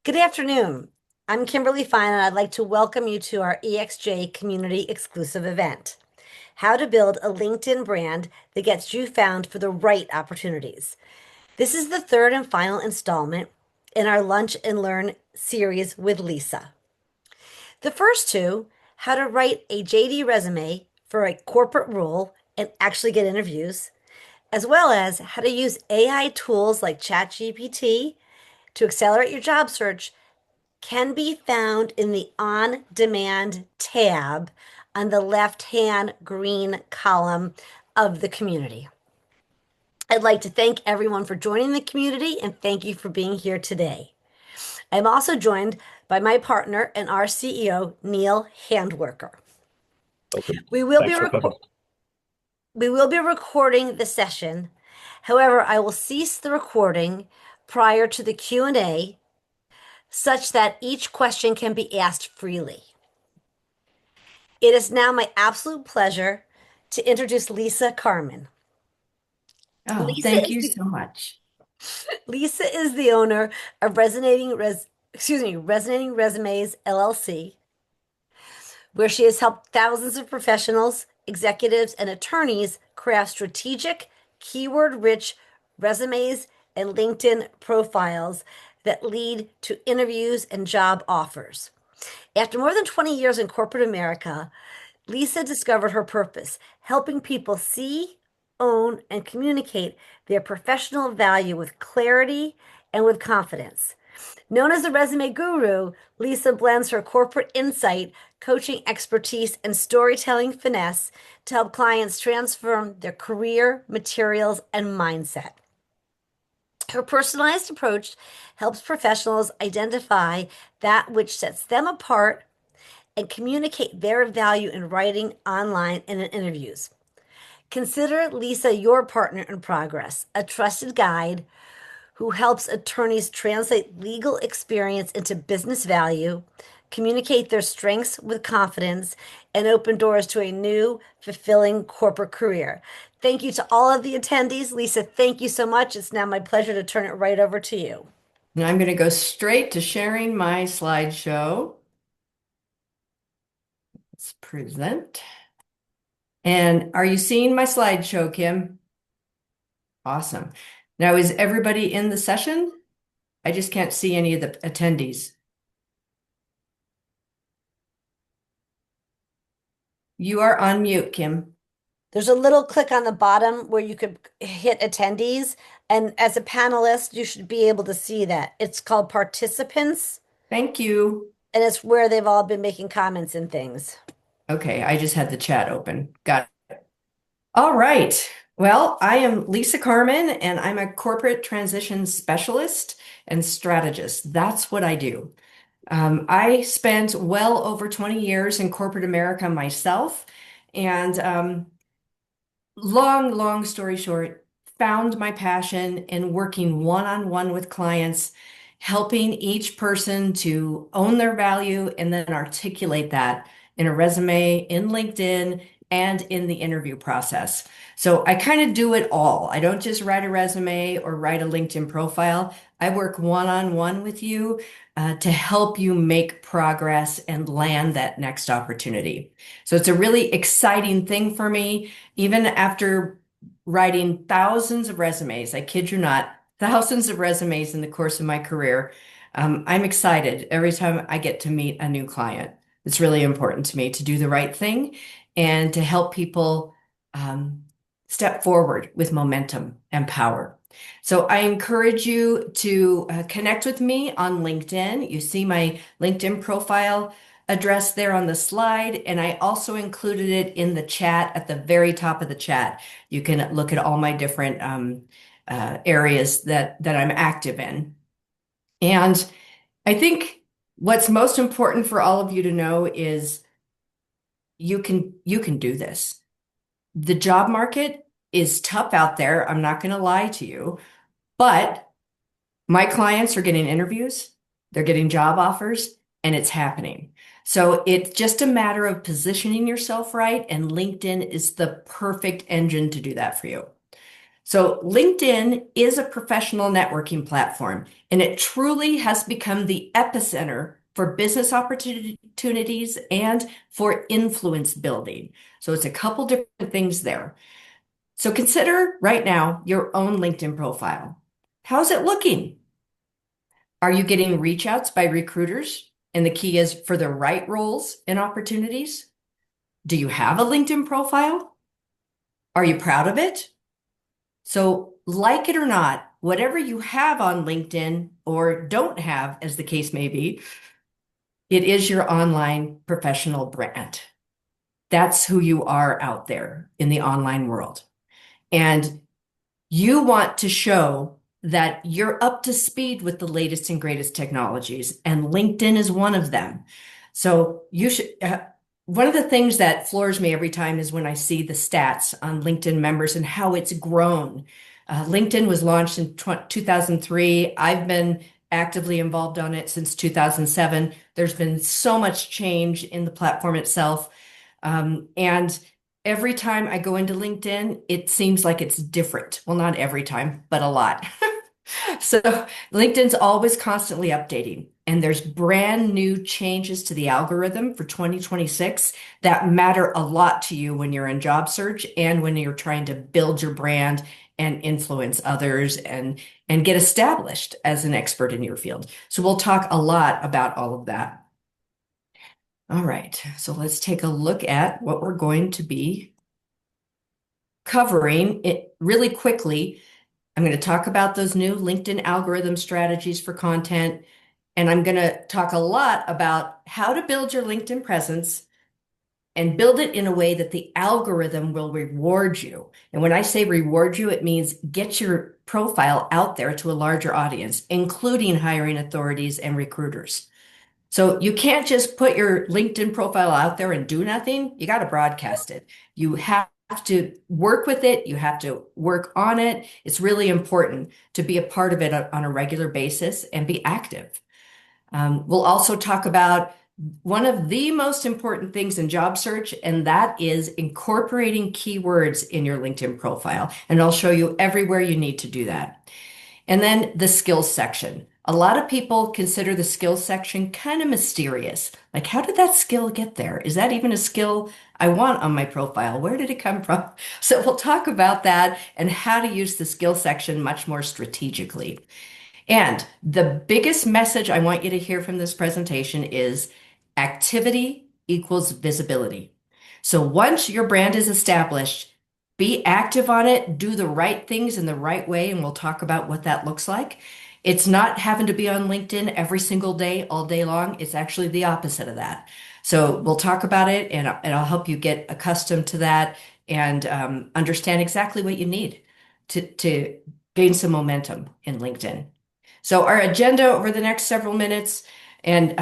Good afternoon. I'm Kimberly Fine, and I'd like to welcome you to our EXJ Community Exclusive event, How to Build a LinkedIn Brand That Gets You Found for the Right Opportunities. This is the third and final installment in our Lunch and Learn series with Lisa. The first two, how to write a JD resume for a corporate role and actually get interviews, as well as how to use AI tools like ChatGPT to accelerate your job search, can be found in the On Demand tab on the left-hand green column of the community. I'd like to thank everyone for joining the community and thank you for being here today. I'm also joined by my partner and our CEO, Neil Handwerker. Welcome. We will be Thanks for coming. we will be recording the session. However, I will cease the recording prior to the Q&A such that each question can be asked freely. It is now my absolute pleasure to introduce Lisa Carman. Oh, Lisa thank is you the so much. Lisa is the owner of Resonating Resumes LLC, where she has helped thousands of professionals, executives, and attorneys craft strategic, keyword-rich resumes and LinkedIn profiles that lead to interviews and job offers. After more than 20 years in corporate America, Lisa discovered her purpose, helping people see, own, and communicate their professional value with clarity and with confidence. Known as the resume guru, Lisa blends her corporate insight, coaching expertise, and storytelling finesse to help clients transform their career, materials, and mindset. Her personalized approach helps professionals identify that which sets them apart and communicate their value in writing, online, and in interviews. Consider Lisa your partner in progress, a trusted guide who helps attorneys translate legal experience into business value, communicate their strengths with confidence, and open doors to a new, fulfilling corporate career. Thank you to all of the attendees. Lisa, thank you so much. It's now my pleasure to turn it right over to you. And I'm going to go straight to sharing my slideshow. Let's present. And are you seeing my slideshow, Kim? Awesome. Now, is everybody in the session? I just can't see any of the attendees. You are on mute, Kim. There's a little click on the bottom where you could hit attendees. And as a panelist, you should be able to see that. It's called participants, Thank you. and it's where they've all been making comments and things. Okay, I just had the chat open. Got it. All right. Well, I am Lisa Carman, and I'm a corporate transition specialist and strategist. That's what I do. I spent well over 20 years in corporate America myself, and long story short, found my passion in working one-on-one with clients, helping each person to own their value and then articulate that in a resume, in LinkedIn, and in the interview process. So I kind of do it all. I don't just write a resume or write a LinkedIn profile. I work one-on-one with you to help you make progress and land that next opportunity. So it's a really exciting thing for me. Even after writing thousands of resumes, I kid you not, thousands of resumes in the course of my career, I'm excited every time I get to meet a new client. It's really important to me to do the right thing and to help people step forward with momentum and power. So I encourage you to connect with me on LinkedIn. You see my LinkedIn profile address there on the slide, and I also included it in the chat at the very top of the chat. You can look at all my different areas that I'm active in. And I think what's most important for all of you to know is you can do this. The job market is tough out there. I'm not going to lie to you, but my clients are getting interviews, they're getting job offers, and it's happening. So it's just a matter of positioning yourself right, and LinkedIn is the perfect engine to do that for you. So, LinkedIn is a professional networking platform, and it truly has become the epicenter for business opportunities and for influence building. So, it's a couple different things there. So, consider right now your own LinkedIn profile. How's it looking? Are you getting reach outs by recruiters? And the key is for the right roles and opportunities. Do you have a LinkedIn profile? Are you proud of it? So, like it or not, whatever you have on LinkedIn or don't have, as the case may be, it is your online professional brand. That's who you are out there in the online world. And you want to show that you're up to speed with the latest and greatest technologies, and LinkedIn is one of them. So you should. One of the things that floors me every time is when I see the stats on LinkedIn members and how it's grown. LinkedIn was launched in 2003. I've been actively involved on it since 2007. There's been so much change in the platform itself. And every time I go into LinkedIn, it seems like it's different. Well, not every time, but a lot. So LinkedIn's always constantly updating, and there's brand new changes to the algorithm for 2026 that matter a lot to you when you're in job search and when you're trying to build your brand and influence others and get established as an expert in your field. So we'll talk a lot about all of that. All right, so let's take a look at what we're going to be covering it really quickly. I'm going to talk about those new LinkedIn algorithm strategies for content, and I'm going to talk a lot about how to build your LinkedIn presence and build it in a way that the algorithm will reward you. And when I say reward you, it means get your profile out there to a larger audience, including hiring authorities and recruiters. So you can't just put your LinkedIn profile out there and do nothing. You got to broadcast it. You have to work with it. You have to work on it. It's really important to be a part of it on a regular basis and be active. We'll also talk about one of the most important things in job search, and that is incorporating keywords in your LinkedIn profile. And I'll show you everywhere you need to do that. And then the skills section. A lot of people consider the skills section kind of mysterious. Like, how did that skill get there? Is that even a skill I want on my profile? Where did it come from? So we'll talk about that and how to use the skill section much more strategically. And the biggest message I want you to hear from this presentation is activity equals visibility. So once your brand is established, be active on it, do the right things in the right way, and we'll talk about what that looks like. It's not having to be on LinkedIn every single day, all day long. It's actually the opposite of that. So we'll talk about it, and I'll help you get accustomed to that and understand exactly what you need to gain some momentum in LinkedIn. So our agenda over the next several minutes, and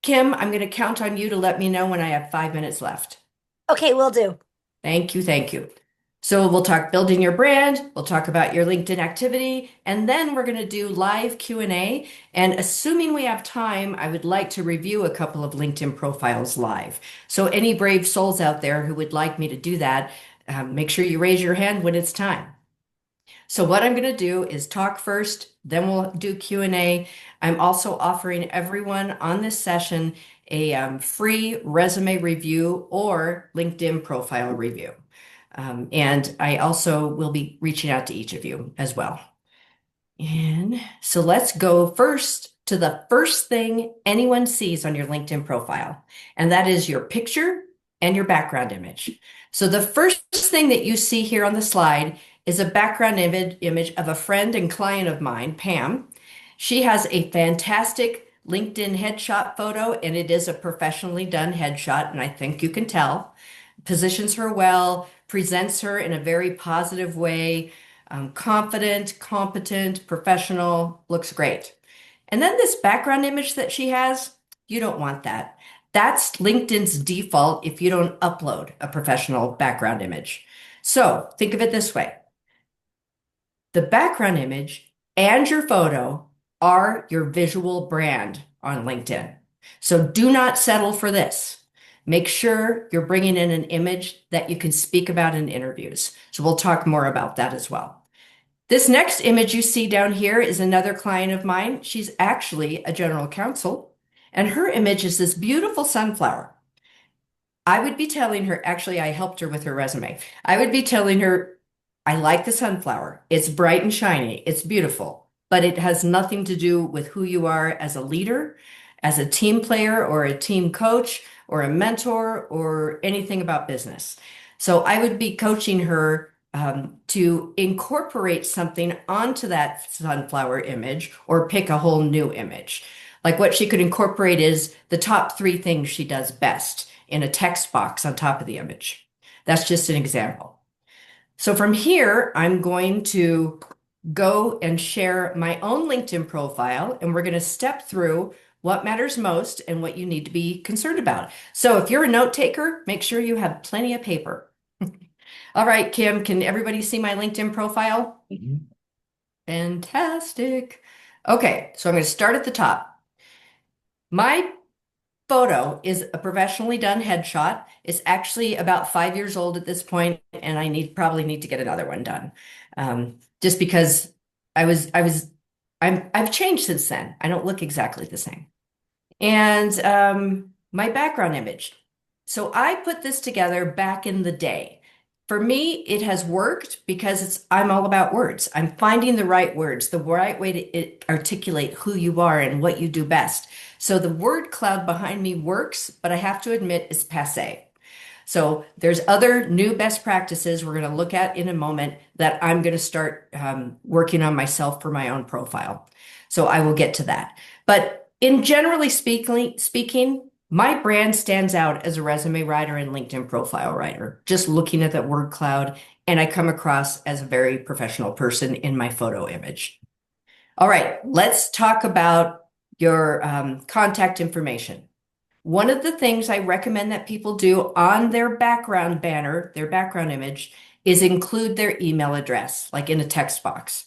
Kim, I'm going to count on you to let me know when I have 5 minutes left. Okay, will do. Thank you, thank you. So we'll talk building your brand, we'll talk about your LinkedIn activity, and then we're going to do live Q&A. And assuming we have time, I would like to review a couple of LinkedIn profiles live. So any brave souls out there who would like me to do that, make sure you raise your hand when it's time. So what I'm going to do is talk first, then we'll do Q&A. I'm also offering everyone on this session a free resume review or LinkedIn profile review. And I also will be reaching out to each of you as well. And so let's go first to the first thing anyone sees on your LinkedIn profile, and that is your picture and your background image. So the first thing that you see here on the slide is a background image of a friend and client of mine, Pam. She has a fantastic LinkedIn headshot photo, and it is a professionally done headshot, and I think you can tell. Positions her well, presents her in a very positive way, confident, competent, professional, looks great. And then this background image that she has, you don't want that. That's LinkedIn's default if you don't upload a professional background image. So think of it this way. The background image and your photo are your visual brand on LinkedIn. So do not settle for this. Make sure you're bringing in an image that you can speak about in interviews. So we'll talk more about that as well. This next image you see down here is another client of mine. She's actually a general counsel, and her image is this beautiful sunflower. I would be telling her, actually, I helped her with her resume. I would be telling her, I like the sunflower. It's bright and shiny. It's beautiful, but it has nothing to do with who you are as a leader, as a team player, or a team coach, or a mentor, or anything about business. So I would be coaching her to incorporate something onto that sunflower image or pick a whole new image. Like what she could incorporate is the top three things she does best in a text box on top of the image. That's just an example. So from here, I'm going to go and share my own LinkedIn profile, and we're going to step through what matters most and what you need to be concerned about. So if you're a note taker, make sure you have plenty of paper. All right, Kim, can everybody see my LinkedIn profile? Mhm. Fantastic. Okay, so I'm going to start at the top. My photo is a professionally done headshot. It's actually about 5 years old at this point, and I probably need to get another one done. Just because I've changed since then. I don't look exactly the same. And my background image. So I put this together back in the day. For me, it has worked because I'm all about words. I'm finding the right words, the right way to articulate who you are and what you do best. So the word cloud behind me works, but I have to admit it's passé. So there's other new best practices we're going to look at in a moment that I'm going to start working on myself for my own profile. So I will get to that. But in generally speaking, my brand stands out as a resume writer and LinkedIn profile writer, just looking at that word cloud, and I come across as a very professional person in my photo image. All right, let's talk about your contact information. One of the things I recommend that people do on their background banner, their background image, is include their email address, like in a text box.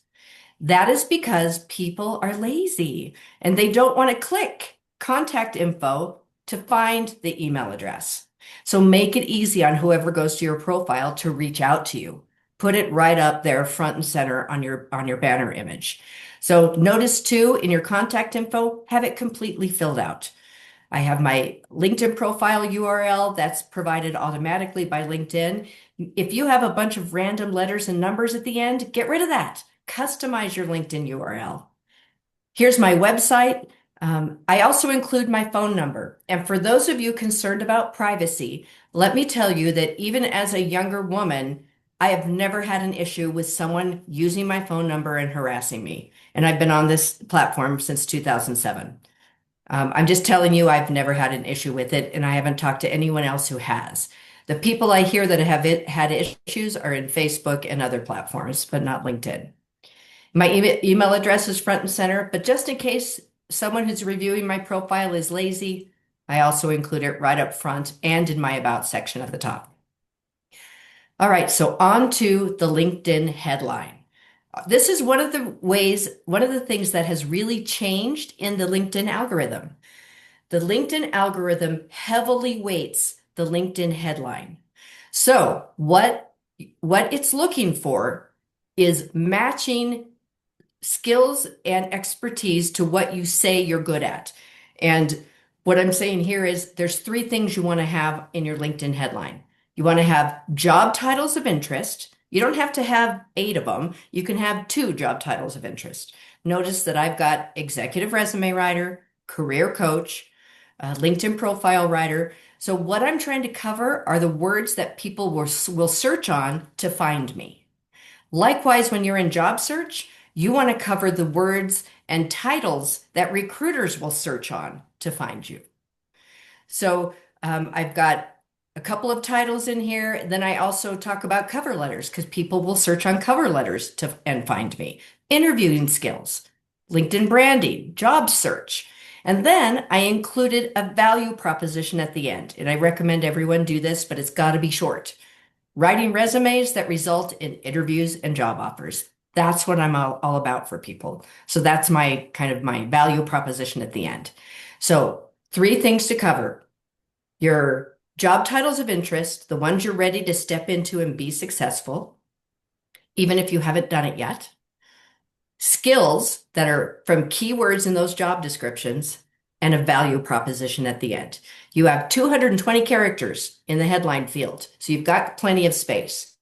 That is because people are lazy and they don't want to click contact info to find the email address. So make it easy on whoever goes to your profile to reach out to you. Put it right up there front and center on your banner image. So notice too in your contact info, have it completely filled out. I have my LinkedIn profile URL that's provided automatically by LinkedIn. If you have a bunch of random letters and numbers at the end, get rid of that. Customize your LinkedIn URL. Here's my website. I also include my phone number. And for those of you concerned about privacy, let me tell you that even as a younger woman, I have never had an issue with someone using my phone number and harassing me. And I've been on this platform since 2007. I'm just telling you, I've never had an issue with it, and I haven't talked to anyone else who has. The people I hear that have had issues are in Facebook and other platforms, but not LinkedIn. My email address is front and center, but just in case someone who's reviewing my profile is lazy, I also include it right up front and in my About section at the top. All right, so on to the LinkedIn headline. This is one of the things that has really changed in the LinkedIn algorithm. The LinkedIn algorithm heavily weights the LinkedIn headline. So what it's looking for is matching skills and expertise to what you say you're good at. And what I'm saying here is there's three things you want to have in your LinkedIn headline. You want to have job titles of interest. You don't have to have 8 of them. You can have 2 job titles of interest. Notice that I've got executive resume writer, career coach, LinkedIn profile writer. So what I'm trying to cover are the words that people will search on to find me. Likewise, when you're in job search, you want to cover the words and titles that recruiters will search on to find you. So I've got a couple of titles in here. Then I also talk about cover letters because people will search on cover letters and find me. Interviewing skills, LinkedIn branding, job search. And then I included a value proposition at the end. And I recommend everyone do this, but it's got to be short. Writing resumes that result in interviews and job offers. That's what I'm all about for people. So that's my kind of my value proposition at the end. So 3 things to cover. Your job titles of interest, the ones you're ready to step into and be successful, even if you haven't done it yet. skills that are from keywords in those job descriptions, and a value proposition at the end. You have 220 characters in the headline field, so you've got plenty of space.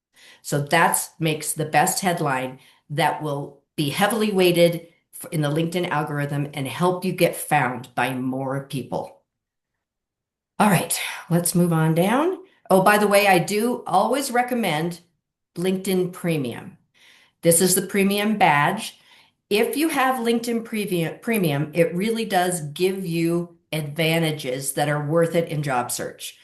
So that makes the best headline that will be heavily weighted in the LinkedIn algorithm and help you get found by more people. All right, let's move on down. Oh, by the way, I do always recommend LinkedIn Premium. This is the premium badge. If you have LinkedIn Premium, it really does give you advantages that are worth it in job search.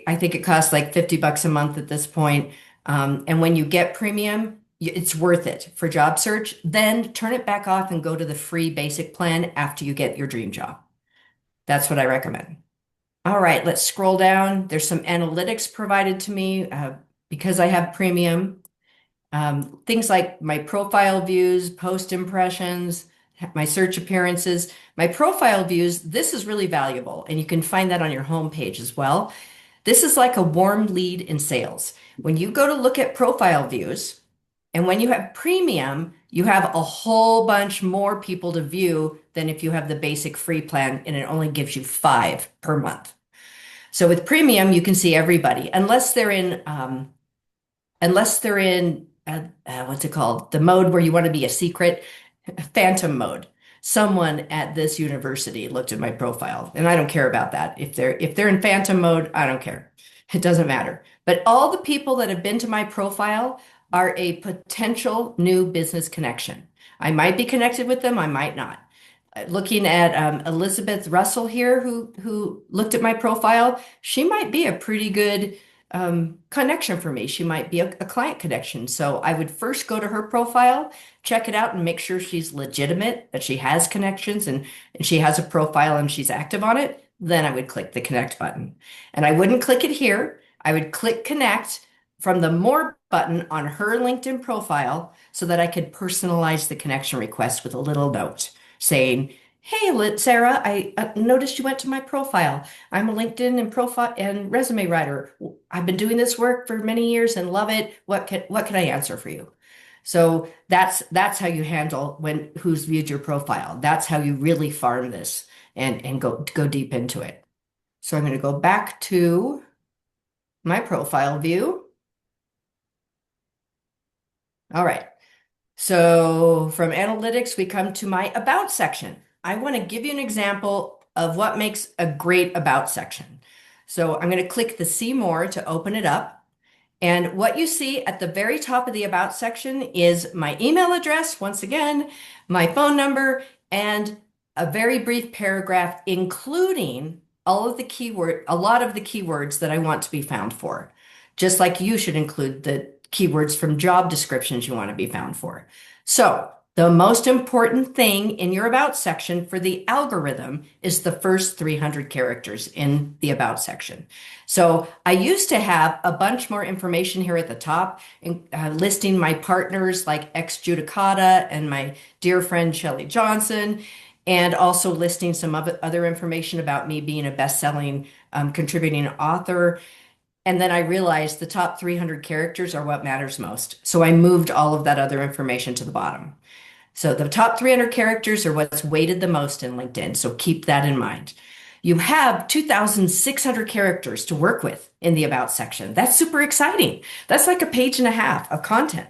I think it costs like $50 a month at this point. And when you get premium, it's worth it for job search. Then turn it back off and go to the free basic plan after you get your dream job. That's what I recommend. All right, let's scroll down. There's some analytics provided to me because I have premium. Things like my profile views, post impressions, my search appearances, my profile views. This is really valuable, and you can find that on your homepage as well. This is like a warm lead in sales. When you go to look at profile views, and when you have premium, you have a whole bunch more people to view than if you have the basic free plan, and it only gives you 5 per month. So with premium, you can see everybody, unless they're in what's it called? The mode where you want to be a secret, phantom mode. Someone at this university looked at my profile, and I don't care about that. If they're in phantom mode, I don't care. It doesn't matter. But all the people that have been to my profile are a potential new business connection. I might be connected with them, I might not. Looking at Elizabeth Russell here, who looked at my profile, she might be a pretty good connection for me. She might be a client connection. So I would first go to her profile, check it out, and make sure she's legitimate, that she has connections and she has a profile and she's active on it. Then I would click the connect button. And I wouldn't click it here. I would click connect from the more button on her LinkedIn profile so that I could personalize the connection request with a little note saying, "Hey, Sarah, I noticed you went to my profile. I'm a LinkedIn and profile and resume writer. I've been doing this work for many years and love it. What can I answer for you?" So that's how you handle when who's viewed your profile. That's how you really farm this and go deep into it. So I'm going to go back to my profile view. All right. So from analytics, we come to my about section. I want to give you an example of what makes a great about section. So I'm going to click the see more to open it up. And what you see at the very top of the about section is my email address, once again, my phone number, and a very brief paragraph, including a lot of the keywords that I want to be found for. Just like you should include the keywords from job descriptions you want to be found for. So the most important thing in your about section for the algorithm is the first 300 characters in the about section. So I used to have a bunch more information here at the top, listing my partners like ex judicata and my dear friend Shelley Johnson, and also listing some other information about me being a best-selling contributing author. And then I realized the top 300 characters are what matters most. So I moved all of that other information to the bottom. So the top 300 characters are what's weighted the most in LinkedIn. So keep that in mind. You have 2,600 characters to work with in the About section. That's super exciting. That's like a page and a half of content.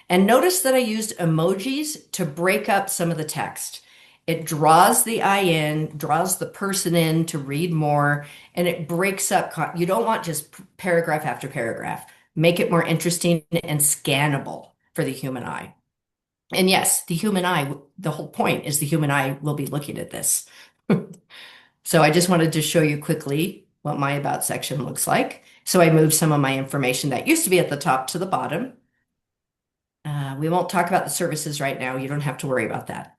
And notice that I used emojis to break up some of the text. It draws the eye in, draws the person in to read more, and it breaks up. You don't want just paragraph after paragraph. Make it more interesting and scannable for the human eye. And yes, the human eye, the whole point is the human eye will be looking at this. So I just wanted to show you quickly what my about section looks like. So I moved some of my information that used to be at the top to the bottom. We won't talk about the services right now. You don't have to worry about that.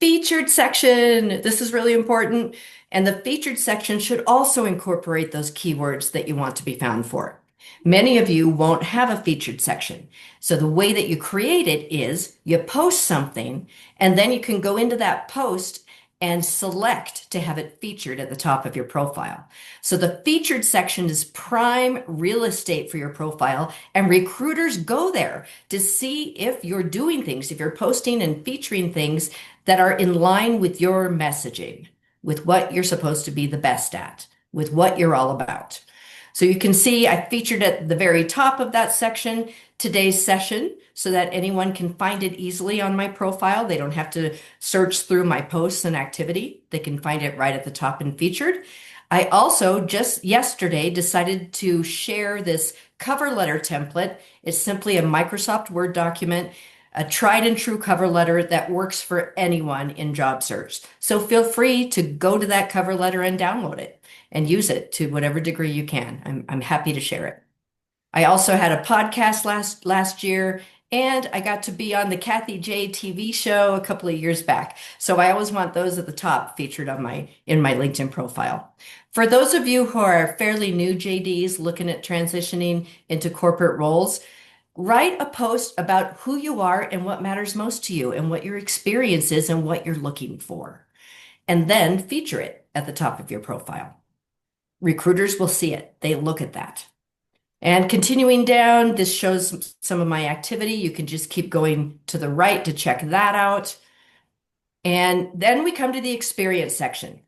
Featured section. This is really important. And the featured section should also incorporate those keywords that you want to be found for. Many of you won't have a featured section. So the way that you create it is you post something, and then you can go into that post and select to have it featured at the top of your profile. So the featured section is prime real estate for your profile, and recruiters go there to see if you're doing things, if you're posting and featuring things that are in line with your messaging, with what you're supposed to be the best at, with what you're all about. So you can see I featured at the very top of that section today's session so that anyone can find it easily on my profile. They don't have to search through my posts and activity. They can find it right at the top and featured. I also just yesterday decided to share this cover letter template. It's simply a Microsoft Word document, a tried and true cover letter that works for anyone in job search. So feel free to go to that cover letter and download it and use it to whatever degree you can. I'm happy to share it. I also had a podcast last year, and I got to be on the Kathy J TV show a couple of years back. So I always want those at the top featured on my in my LinkedIn profile. For those of you who are fairly new JDs looking at transitioning into corporate roles, write a post about who you are and what matters most to you and what your experience is and what you're looking for. And then feature it at the top of your profile. Recruiters will see it. They look at that. And continuing down, this shows some of my activity. You can just keep going to the right to check that out. And then we come to the experience section.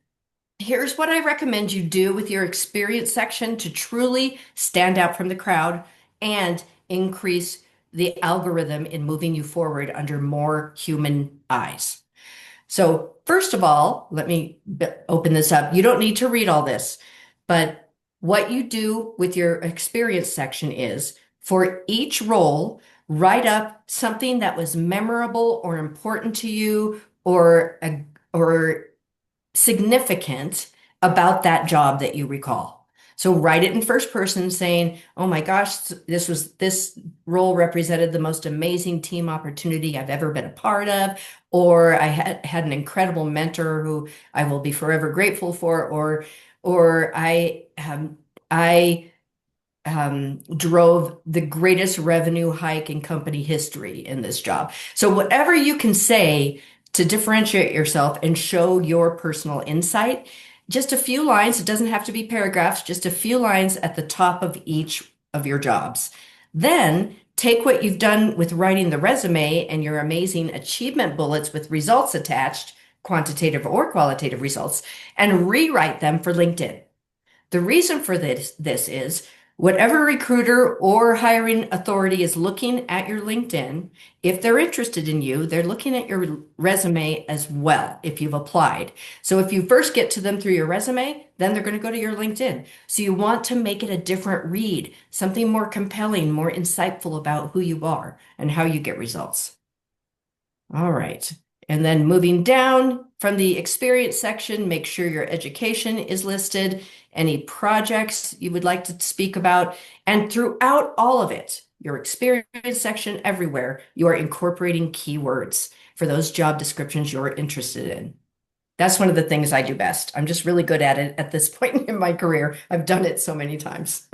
Here's what I recommend you do with your experience section to truly stand out from the crowd and increase the algorithm in moving you forward under more human eyes. So first of all, let me open this up. You don't need to read all this, but what you do with your experience section is for each role, write up something that was memorable or important to you or significant about that job that you recall. So write it in first person saying, "Oh my gosh, this role represented the most amazing team opportunity I've ever been a part of," or "I had an incredible mentor who I will be forever grateful for," or I drove the greatest revenue hike in company history in this job. So whatever you can say to differentiate yourself and show your personal insight, just a few lines, it doesn't have to be paragraphs, just a few lines at the top of each of your jobs. Then take what you've done with writing the resume and your amazing achievement bullets with results attached, quantitative or qualitative results, and rewrite them for LinkedIn. The reason for this is whatever recruiter or hiring authority is looking at your LinkedIn, if they're interested in you, they're looking at your resume as well if you've applied. So if you first get to them through your resume, then they're going to go to your LinkedIn. So you want to make it a different read, something more compelling, more insightful about who you are and how you get results. All right. And then moving down from the experience section, make sure your education is listed, any projects you would like to speak about, and throughout all of it, your experience section everywhere, you are incorporating keywords for those job descriptions you're interested in. That's one of the things I do best. I'm just really good at it at this point in my career. I've done it so many times.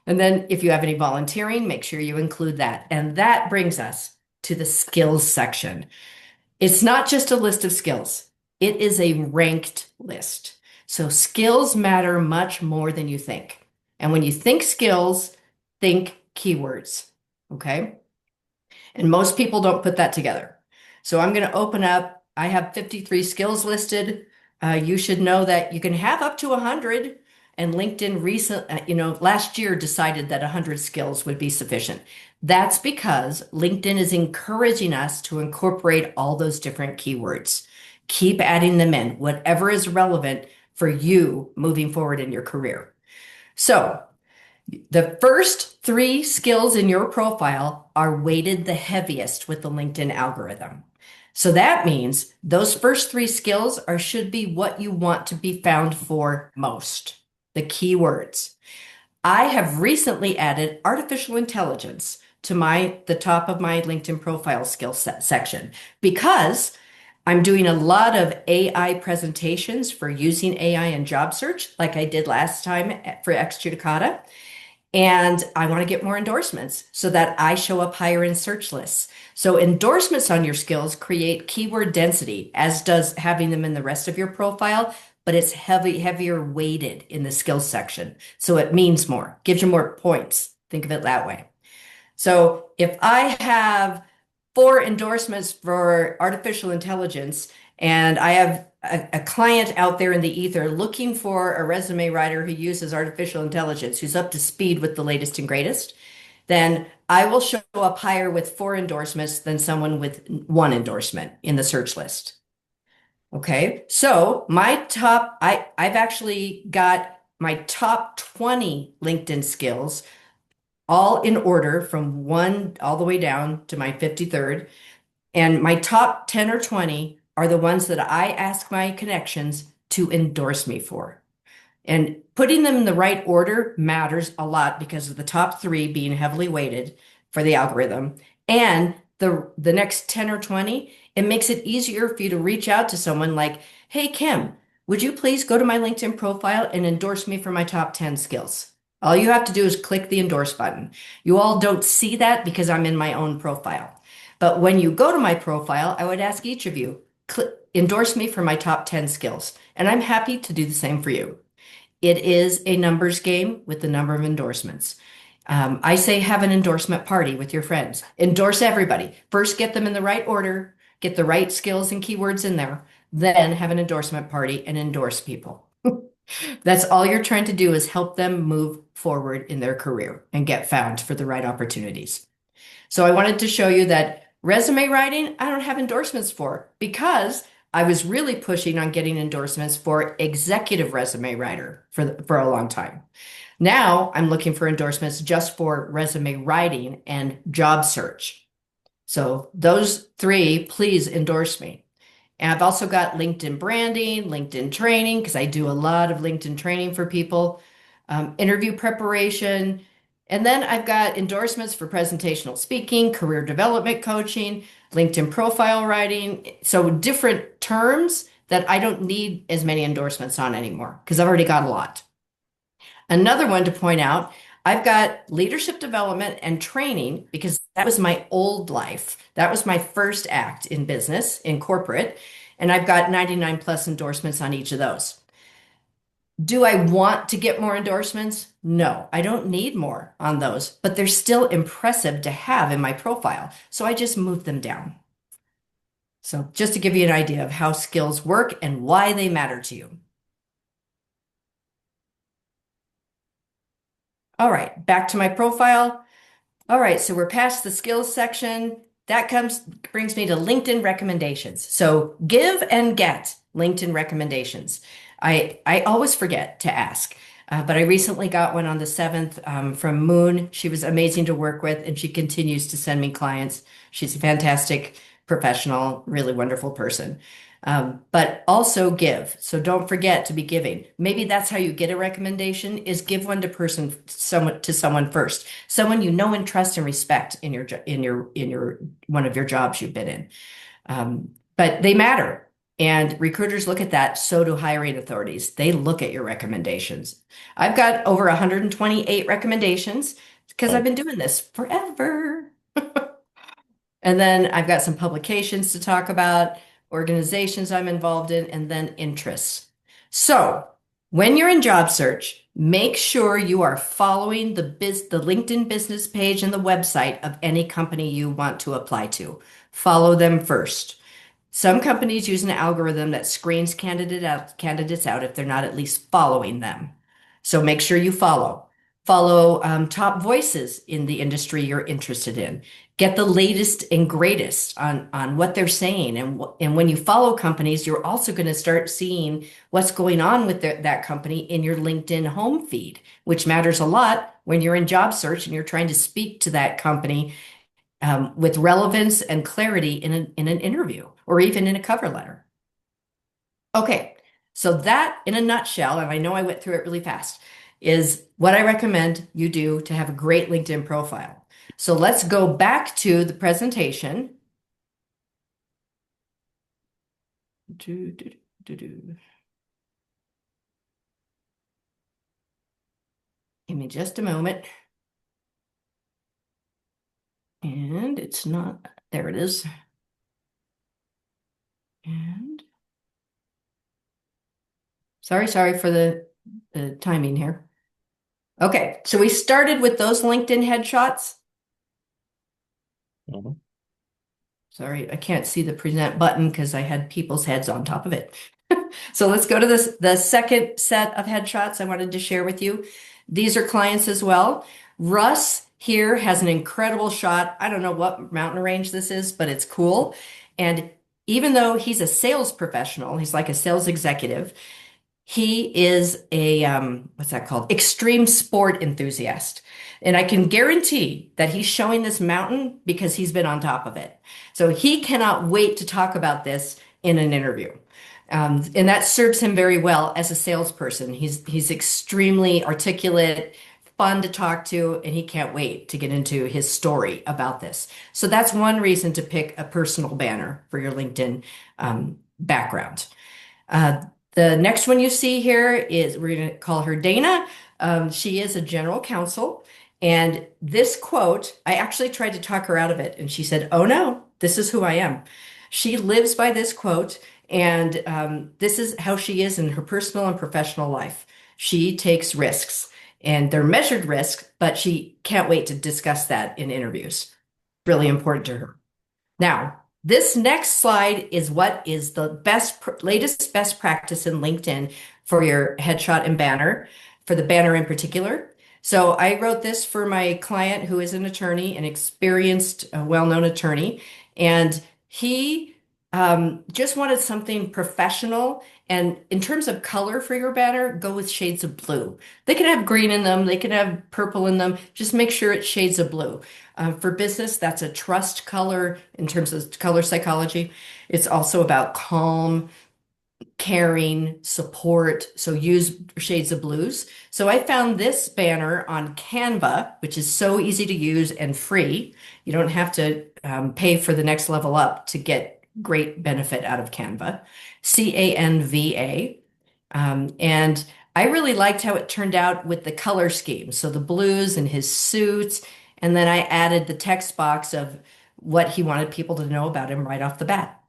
And then if you have any volunteering, make sure you include that. And that brings us to the skills section. It's not just a list of skills. It is a ranked list. So skills matter much more than you think. And when you think skills, think keywords. Okay? And most people don't put that together. So I'm going to open up. I have 53 skills listed. You should know that you can have up to 100. And LinkedIn last year decided that 100 skills would be sufficient. That's because LinkedIn is encouraging us to incorporate all those different keywords. Keep adding them in, whatever is relevant for you moving forward in your career. So the first 3 skills in your profile are weighted the heaviest with the LinkedIn algorithm. So that means those first 3 skills should be what you want to be found for most, the keywords. I have recently added artificial intelligence to the top of my LinkedIn profile skill section because I'm doing a lot of AI presentations for using AI in job search, like I did last time for Ex Judicata. And I want to get more endorsements so that I show up higher in search lists. So endorsements on your skills create keyword density, as does having them in the rest of your profile, but it's heavier weighted in the skills section. So it means more, gives you more points. Think of it that way. So if I have 4 endorsements for artificial intelligence, and I have a client out there in the ether looking for a resume writer who uses artificial intelligence, who's up to speed with the latest and greatest, then I will show up higher with 4 endorsements than someone with 1 endorsement in the search list. Okay, so I've actually got my top 20 LinkedIn skills all in order from one all the way down to my 53rd. And my top 10 or 20 are the ones that I ask my connections to endorse me for. And putting them in the right order matters a lot because of the top 3 being heavily weighted for the algorithm. And the next 10 or 20, it makes it easier for you to reach out to someone like, hey, Kim, would you please go to my LinkedIn profile and endorse me for my top 10 skills? All you have to do is click the endorse button. You all don't see that because I'm in my own profile. But when you go to my profile, I would ask each of you, endorse me for my top 10 skills. And I'm happy to do the same for you. It is a numbers game with the number of endorsements. I say have an endorsement party with your friends. Endorse everybody. First, get them in the right order, get the right skills and keywords in there, then have an endorsement party and endorse people. That's all you're trying to do is help them move forward in their career and get found for the right opportunities. So I wanted to show you that resume writing, I don't have endorsements for because I was really pushing on getting endorsements for executive resume writer for a long time. Now I'm looking for endorsements just for resume writing and job search. So those 3, please endorse me. And I've also got LinkedIn branding, LinkedIn training, because I do a lot of LinkedIn training for people, interview preparation. And then I've got endorsements for presentational speaking, career development coaching, LinkedIn profile writing. So different terms that I don't need as many endorsements on anymore because I've already got a lot. Another one to point out, I've got leadership development and training because that was my old life. That was my first act in business, in corporate, and I've got 99 plus endorsements on each of those. Do I want to get more endorsements? No, I don't need more on those, but they're still impressive to have in my profile. So I just moved them down. So just to give you an idea of how skills work and why they matter to you. All right, back to my profile. All right, so we're past the skills section. That brings me to LinkedIn recommendations. So give and get LinkedIn recommendations. I always forget to ask, but I recently got one on the 7th from Moon. She was amazing to work with, and she continues to send me clients. She's a fantastic professional, really wonderful person. But also give. So don't forget to be giving. Maybe that's how you get a recommendation is give one to someone first, someone you know and trust and respect in your one of your jobs you've been in. But they matter. And recruiters look at that, so do hiring authorities. They look at your recommendations. I've got over 128 recommendations because I've been doing this forever. And then I've got some publications to talk about, organizations I'm involved in, and then interests. So when you're in job search, make sure you are following the LinkedIn business page and the website of any company you want to apply to. Follow them first. Some companies use an algorithm that screens candidates out if they're not at least following them. So make sure you follow. Follow top voices in the industry you're interested in. Get the latest and greatest on what they're saying. And when you follow companies, you're also going to start seeing what's going on with that company in your LinkedIn home feed, which matters a lot when you're in job search and you're trying to speak to that company with relevance and clarity in an interview or even in a cover letter. Okay, so that in a nutshell, and I know I went through it really fast, is what I recommend you do to have a great LinkedIn profile. So let's go back to the presentation. Do, do, do, do. Give me just a moment. And it's not, there it is. And sorry for the timing here. Okay, so we started with those LinkedIn headshots. Mhm. Sorry, I can't see the present button because I had people's heads on top of it. So let's go to the second set of headshots I wanted to share with you. These are clients as well. Russ here has an incredible shot. I don't know what mountain range this is, but it's cool. And even though he's a sales professional, he's like a sales executive, he is a what's that called? Extreme sport enthusiast. And I can guarantee that he's showing this mountain because he's been on top of it. So he cannot wait to talk about this in an interview. And that serves him very well as a salesperson. He's extremely articulate, fun to talk to, and he can't wait to get into his story about this. So that's one reason to pick a personal banner for your LinkedIn background. Uh, the next one you see here is, we're going to call her Dana. She is a general counsel. And this quote, I actually tried to talk her out of it. And she said, "Oh no, this is who I am." She lives by this quote. And this is how she is in her personal and professional life. She takes risks, and they're measured risks, but she can't wait to discuss that in interviews. Really important to her. Now, this next slide is what is the latest best practice in LinkedIn for your headshot and banner, for the banner in particular. So I wrote this for my client who is an attorney, an experienced, well-known attorney, and he just wanted something professional. And in terms of color for your banner, go with shades of blue. They can have green in them, they can have purple in them. Just make sure it's shades of blue. For business, that's a trust color in terms of color psychology. It's also about calm, caring, support. So use shades of blues. So I found this banner on Canva, which is so easy to use and free. You don't have to pay for the next level up to get great benefit out of Canva. Canva. And I really liked how it turned out with the color scheme. So the blues and his suits. And then I added the text box of what he wanted people to know about him right off the bat.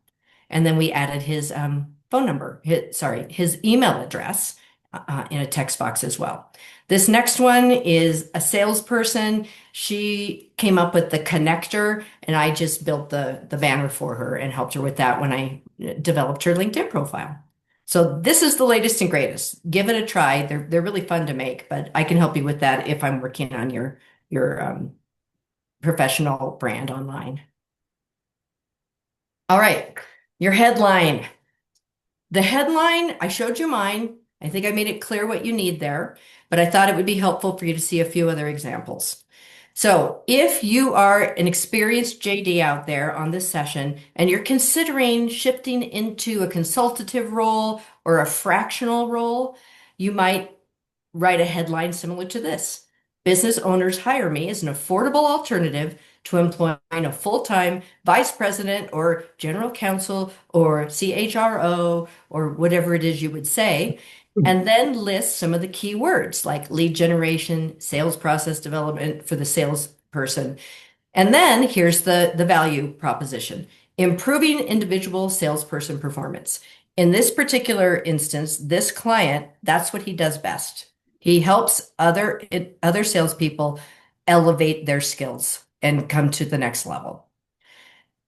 And then we added his phone number, his email address in a text box as well. This next one is a salesperson. She came up with the connector, and I just built the banner for her and helped her with that when I developed her LinkedIn profile. So this is the latest and greatest. Give it a try. They're really fun to make, but I can help you with that if I'm working on your professional brand online. All right, your headline. The headline, I showed you mine. I think I made it clear what you need there, but I thought it would be helpful for you to see a few other examples. So if you are an experienced JD out there on this session and you're considering shifting into a consultative role or a fractional role, you might write a headline similar to this. Business owners hire me as an affordable alternative to employing a full-time vice president or general counsel or CHRO or whatever it is you would say, and then list some of the key words like lead generation, sales process development for the salesperson. And then here's the value proposition, improving individual salesperson performance. In this particular instance, this client, that's what he does best. He helps other salespeople elevate their skills and come to the next level.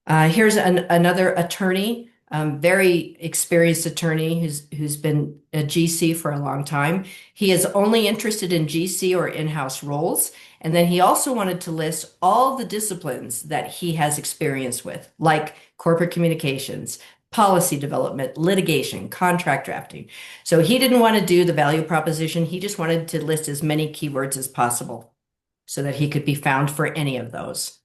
Here's another attorney, very experienced attorney who's been a GC for a long time. He is only interested in GC or in-house roles. And then he also wanted to list all the disciplines that he has experience with, like corporate communications, policy development, litigation, contract drafting. So he didn't want to do the value proposition. He just wanted to list as many keywords as possible so that he could be found for any of those.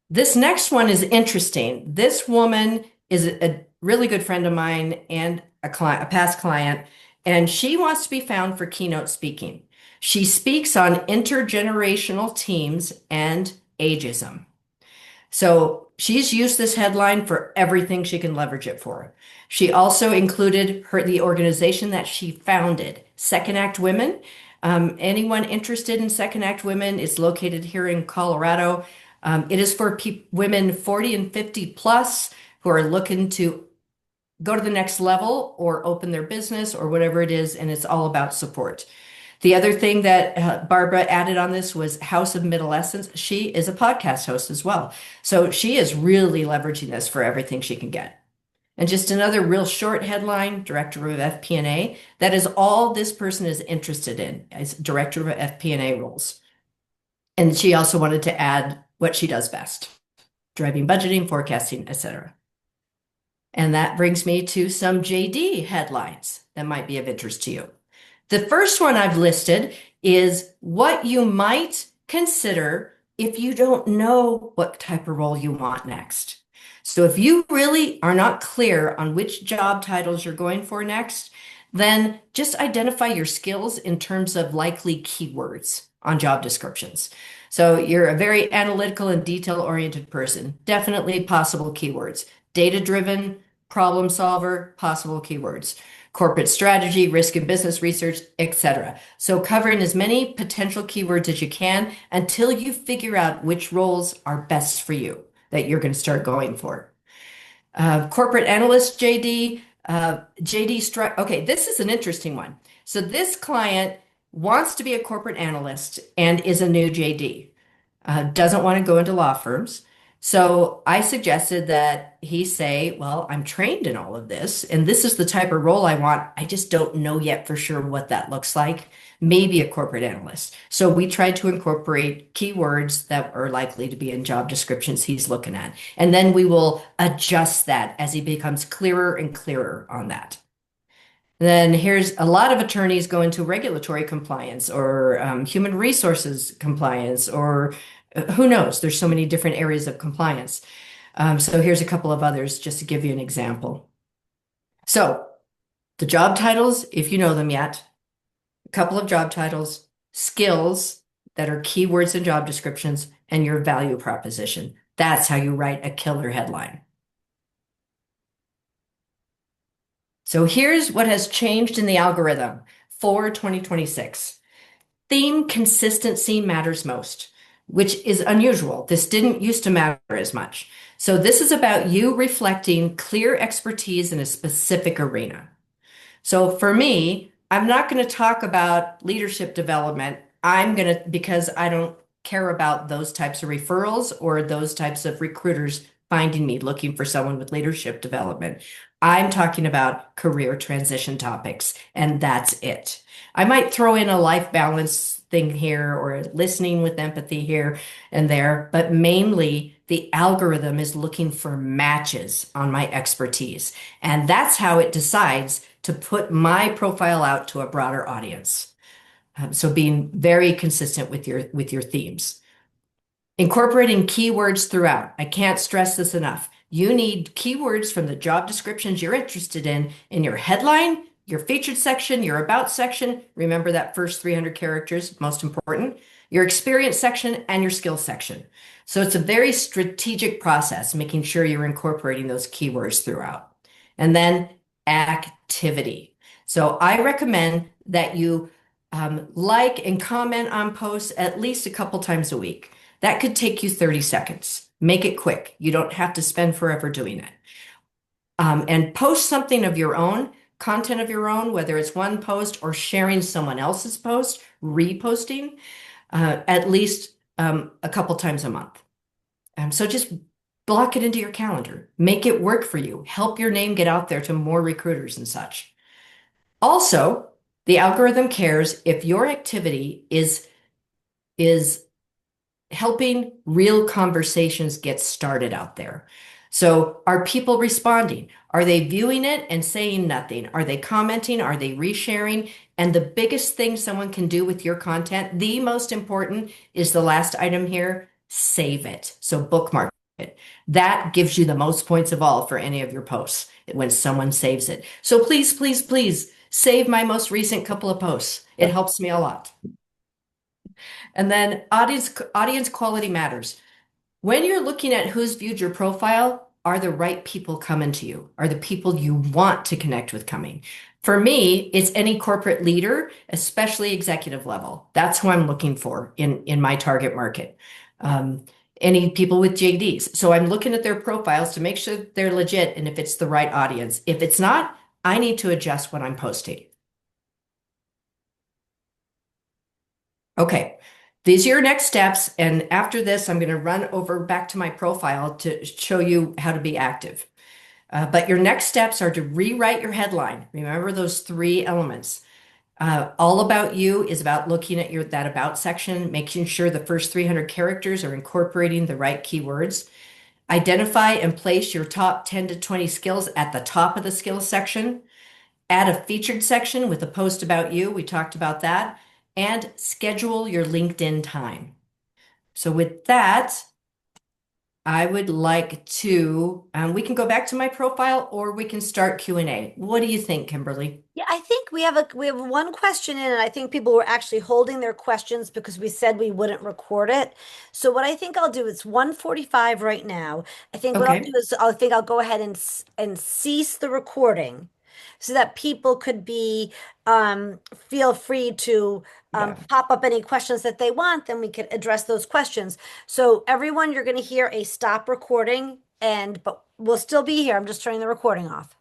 This next one is interesting. This woman is a really good friend of mine and a client, a past client, and she wants to be found for keynote speaking. She speaks on intergenerational teams and ageism. So she's used this headline for everything she can leverage it for. She also included the organization that she founded, Second Act Women. Anyone interested in Second Act Women? It's located here in Colorado. It is for women 40 and 50 plus who are looking to go to the next level or open their business or whatever it is, and it's all about support. The other thing that Barbara added on this was House of Middle Essence. She is a podcast host as well. So she is really leveraging this for everything she can get. And just another real short headline, Director of FP&A. That is all this person is interested in, is Director of FP&A roles. And she also wanted to add what she does best, driving budgeting, forecasting, etc. And that brings me to some JD headlines that might be of interest to you. The first one I've listed is what you might consider if you don't know what type of role you want next. So if you really are not clear on which job titles you're going for next, then just identify your skills in terms of likely keywords on job descriptions. So you're a very analytical and detail-oriented person. Definitely possible keywords. Data-driven, problem solver, possible keywords. Corporate strategy, risk and business research, etc. So covering as many potential keywords as you can until you figure out which roles are best for you that you're going to start going for. Corporate analyst JD, okay, this is an interesting one. So this client wants to be a corporate analyst and is a new JD, doesn't want to go into law firms. So I suggested that he say, well, I'm trained in all of this, and this is the type of role I want. I just don't know yet for sure what that looks like. Maybe a corporate analyst. So we tried to incorporate keywords that are likely to be in job descriptions he's looking at. And then we will adjust that as he becomes clearer and clearer on that. Then here's a lot of attorneys go into regulatory compliance or human resources compliance, or who knows? There's so many different areas of compliance. So here's a couple of others just to give you an example. So the job titles, if you know them yet, a couple of job titles, skills that are keywords in job descriptions, and your value proposition. That's how you write a killer headline. So here's what has changed in the algorithm for 2026. Theme consistency matters most, which is unusual. This didn't used to matter as much. So this is about you reflecting clear expertise in a specific arena. So for me, I'm not going to talk about leadership development. Because I don't care about those types of referrals or those types of recruiters finding me looking for someone with leadership development. I'm talking about career transition topics, and that's it. I might throw in a life balance thing here or listening with empathy here and there, but mainly the algorithm is looking for matches on my expertise. And that's how it decides to put my profile out to a broader audience. So being very consistent with your themes. Incorporating keywords throughout. I can't stress this enough. You need keywords from the job descriptions you're interested in your headline, your featured section, your about section. Remember that first 300 characters, most important. Your experience section and your skills section. So it's a very strategic process, making sure you're incorporating those keywords throughout. And then activity. So I recommend that you like and comment on posts at least a couple times a week. That could take you 30 seconds. Make it quick. You don't have to spend forever doing it. And post something of your own, content of your own, whether it's one post or sharing someone else's post, reposting, at least a couple times a month. So just block it into your calendar. Make it work for you. Help your name get out there to more recruiters and such. Also, the algorithm cares if your activity is helping real conversations get started out there. So are people responding? Are they viewing it and saying nothing? Are they commenting? Are they resharing? And the biggest thing someone can do with your content, the most important, is the last item here, save it. So bookmark it. That gives you the most points of all for any of your posts when someone saves it. So please, please, please save my most recent couple of posts. It helps me a lot. And then audience quality matters. When you're looking at who's viewed your profile, are the right people coming to you? Are the people you want to connect with coming? For me, it's any corporate leader, especially executive level. That's who I'm looking for in my target market. any people with JDs. So I'm looking at their profiles to make sure that they're legit and if it's the right audience. If it's not, I need to adjust what I'm posting. Okay, these are your next steps. And after this, I'm going to run over back to my profile to show you how to be active. But your next steps are to rewrite your headline. Remember those three elements. All about you is about looking at your that about section, making sure the first 300 characters are incorporating the right keywords. Identify and place your top 10 to 20 skills at the top of the skills section. Add a featured section with a post about you. We talked about that. And schedule your LinkedIn time. So with that, I would like to, we can go back to my profile or we can start Q&A. What do you think, Kimberly? Yeah, I think we have one question in, and I think people were actually holding their questions because we said we wouldn't record it. So what I think I'll do, it's 1:45 right now. I think what I'll do Okay. is I'll go ahead and and cease the recording so that people could be feel free to Yeah. pop up any questions that they want, then we can address those questions. So everyone, you're going to hear a stop recording, and but we'll still be here. I'm just turning the recording off.